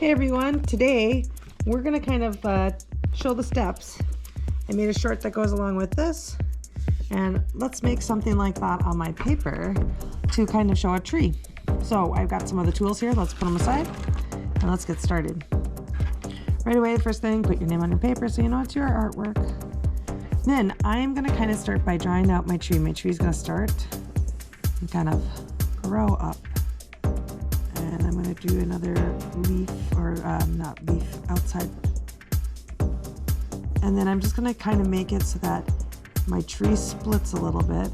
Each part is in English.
Hey everyone, today we're going to kind of show the steps. I made a short that goes along with this, and let's make something like that on my paper to kind of show a tree. So I've got some of the tools here, let's put them aside and let's get started. Right away, first thing, put your name on your paper so you know it's your artwork. Then I'm going to kind of start by drawing out my tree. My tree is going to start and kind of grow up. And I'm going to do another leaf, or not leaf, outside. And then I'm just going to kind of make it so that my tree splits a little bit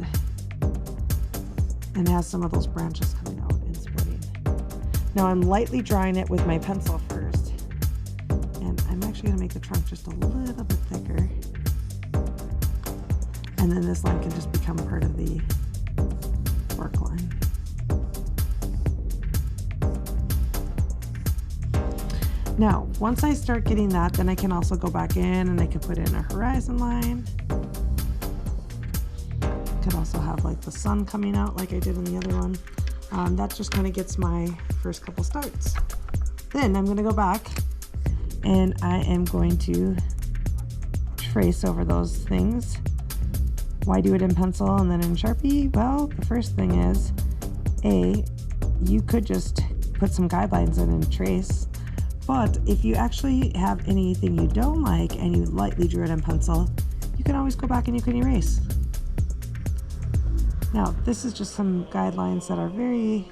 and has some of those branches coming out and splitting. Now I'm lightly drawing it with my pencil first. And I'm actually going to make the trunk just a little bit thicker. And then this line can just become part of the fork line. Now, once I start getting that, then I can also go back in and I can put in a horizon line. Could also have like the sun coming out like I did in the other one. That just kind of gets my first couple starts. Then I'm going to go back and I am going to trace over those things. Why do it in pencil and then in Sharpie? Well, the first thing is, you could just put some guidelines in and trace. But if you actually have anything you don't like and you lightly drew it in pencil, you can always go back and you can erase. Now, this is just some guidelines that are very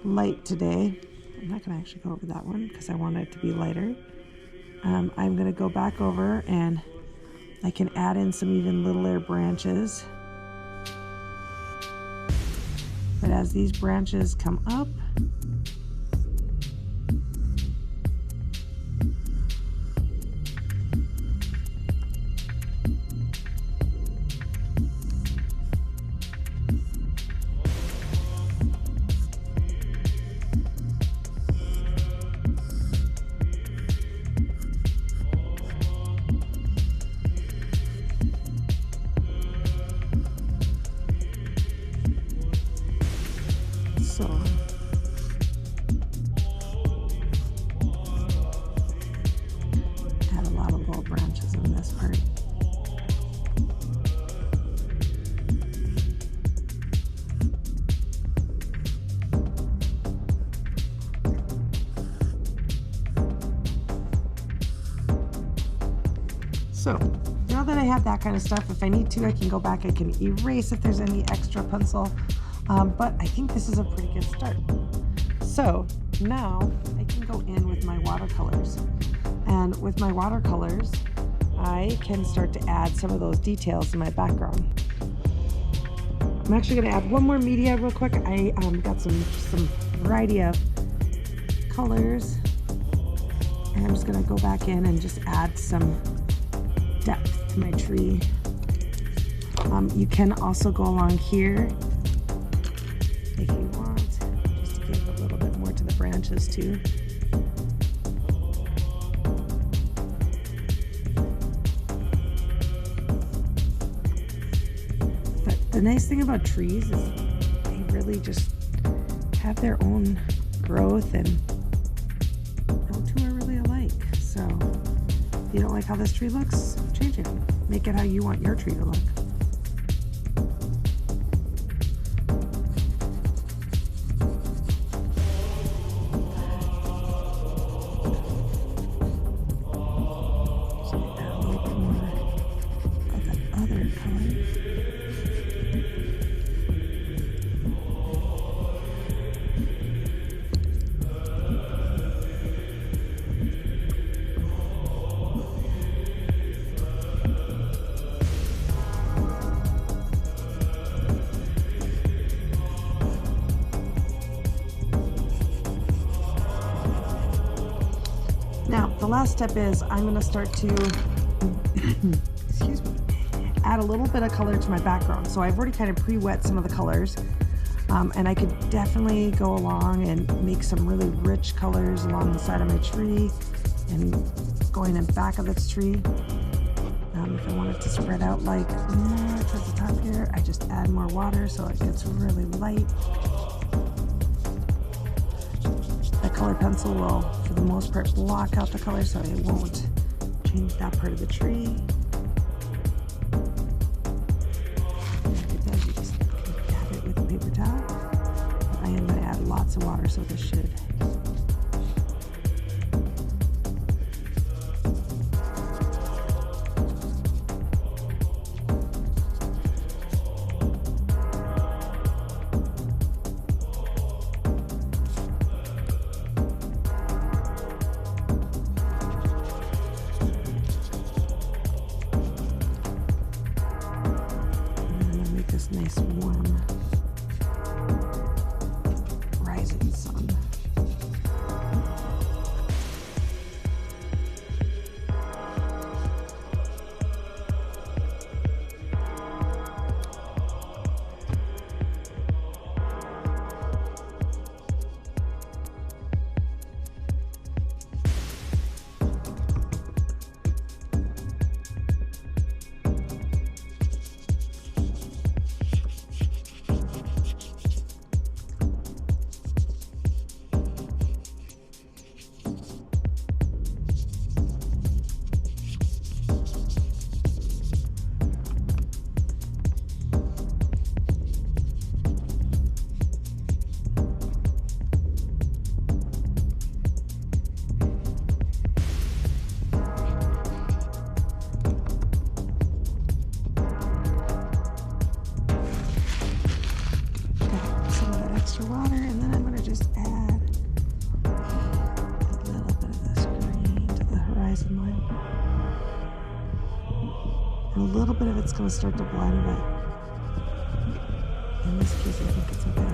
light today. I'm not going to actually go over that one because I want it to be lighter. I'm going to go back over and I can add in some even littler branches. But as these branches come up, so add a lot of little branches in this part. So now that I have that kind of stuff, if I need to, I can go back, I can erase if there's any extra pencil. But I think this is a pretty good start. So now I can go in with my watercolors. And with my watercolors, I can start to add some of those details in my background. I'm actually going to add one more media real quick. I got some variety of colors. And I'm just going to go back in and just add some depth to my tree. You can also go along here if you want, just to give a little bit more to the branches too. But the nice thing about trees is they really just have their own growth and no two are really alike. So if you don't like how this tree looks, change it. Make it how you want your tree to look. Now, the last step is I'm going to start to excuse me, add a little bit of color to my background. So I've already kind of pre-wet some of the colors, and I could definitely go along and make some really rich colors along the side of my tree and going in back of this tree. If I want it to spread out like more towards the top here, I just add more water so it gets really light. The color pencil will, for the most part, block out the color so it won't change that part of the tree. If it does, you just dab it with a paper towel. I am going to add lots of water, so this should. This nice warm rising sun. Extra water, and then I'm going to just add a little bit of this green to the horizon line. And a little bit of it's going to start to blend, but in this case I think it's okay.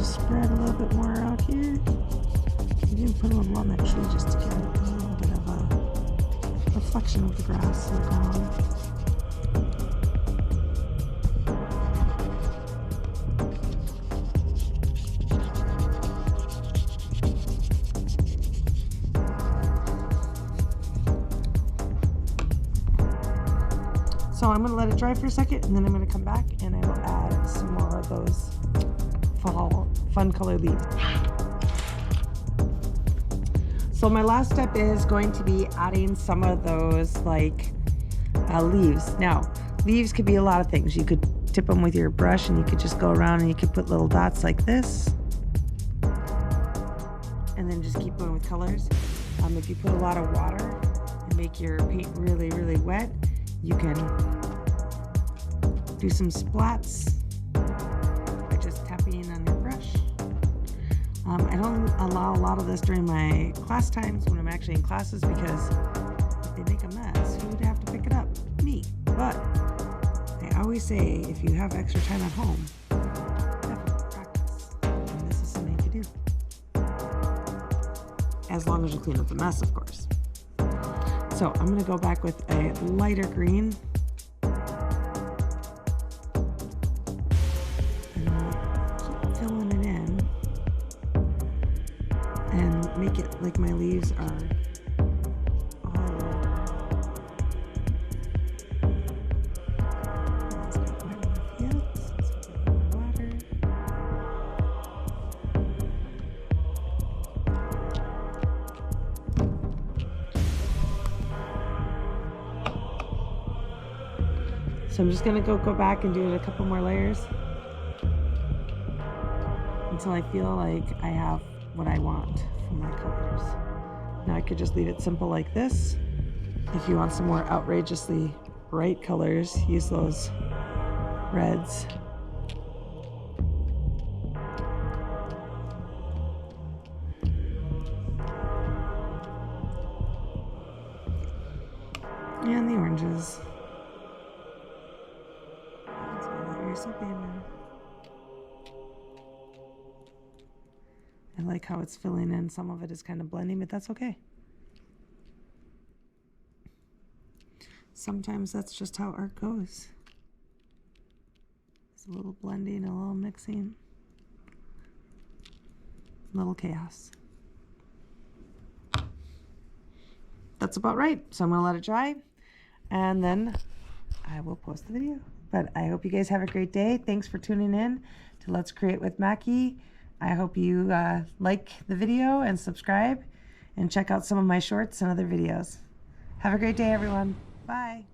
Spread a little bit more out here. You can put a little on that tree just to get a little bit of a reflection of the grass and the ground. So I'm going to let it dry for a second, and then I'm going to come back and I will add some more of those fall fun color leaves. So my last step is going to be adding some of those leaves. Now, leaves could be a lot of things. You could tip them with your brush and you could just go around and you could put little dots like this. And then just keep going with colors. If you put a lot of water and make your paint really, really wet, you can do some splats by just tapping on your brush. I don't allow a lot of this during my class times when I'm actually in classes, because if they make a mess, who would have to pick it up? Me. But I always say, if you have extra time at home, definitely practice. And this is something to do. As long as you clean up the mess, of course. So I'm going to go back with a lighter green. And make it like my leaves are all over. It's not wet enough yet, so let's put a little water. So I'm just gonna go back and do it a couple more layers until I feel like I have what I want from my colors. Now I could just leave it simple like this. If you want some more outrageously bright colors, use those reds. And the oranges. You're so baby. I like how it's filling in. Some of it is kind of blending, but that's okay. Sometimes that's just how art goes. It's a little blending, a little mixing, a little chaos. that's about right. So I'm gonna let it dry and then I will post the video. But I hope you guys have a great day. Thanks for tuning in to Let's Create with Mackie. I hope you like the video and subscribe and check out some of my shorts and other videos. Have a great day, everyone. Bye.